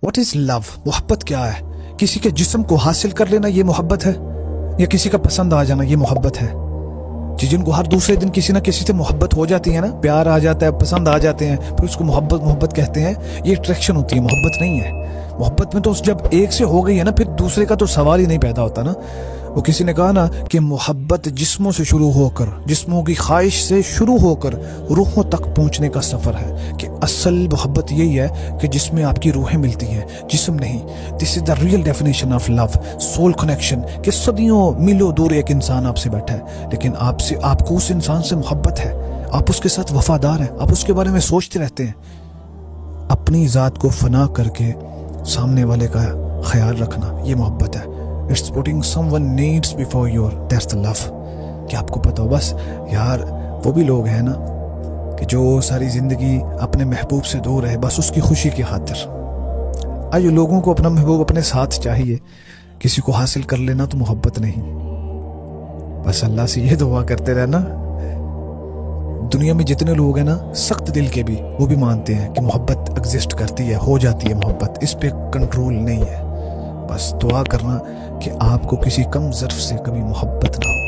What is love? मोहब्बत क्या है? किसी के जिस्म को हासिल कर लेना ये मोहब्बत है, या किसी का पसंद आ जाना ये मोहब्बत है? जिनको हर दूसरे दिन किसी ना किसी से मोहब्बत हो जाती है ना, प्यार आ जाता है, पसंद आ जाते हैं, फिर उसको मोहब्बत कहते हैं। ये अट्रैक्शन होती है, मोहब्बत नहीं है। मोहब्बत में तो जब एक से हो गई है ना, फिर दूसरे का तो सवाल ही नहीं पैदा होता ना। वो किसी ने कहा ना कि मोहब्बत जिस्मों से शुरू होकर, जिस्मों की ख्वाहिश से शुरू होकर रूहों तक पहुंचने का सफ़र है, कि असल मोहब्बत यही है कि जिसमें आपकी रूहें मिलती हैं, जिस्म नहीं। This is the real definition of love, soul connection. कि सदियों मीलों दूर एक इंसान आपसे बैठा है, लेकिन आपको उस इंसान से मोहब्बत है, आप उसके साथ वफादार हैं, आप उसके बारे में सोचते रहते हैं। अपनी ज़ात को फना करके सामने वाले का ख्याल रखना, ये मोहब्बत है। It's putting someone needs before your, that's the love। क्या आपको पता हो? बस यार वो भी लोग हैं ना कि जो सारी ज़िंदगी अपने महबूब से दूर रहे, बस उसकी खुशी की खातिर। आइए, लोगों को अपना महबूब अपने साथ चाहिए, किसी को हासिल कर लेना तो मोहब्बत नहीं। बस अल्लाह से ये दुआ करते रहना। दुनिया में जितने लोग हैं ना, सख्त दिल के भी, वो भी मानते हैं कि मोहब्बत एग्जिस्ट करती है, हो जाती है मोहब्बत, इस पे कंट्रोल नहीं है। बस दुआ करना कि आपको किसी कम ज़र्फ से कभी मोहब्बत ना हो।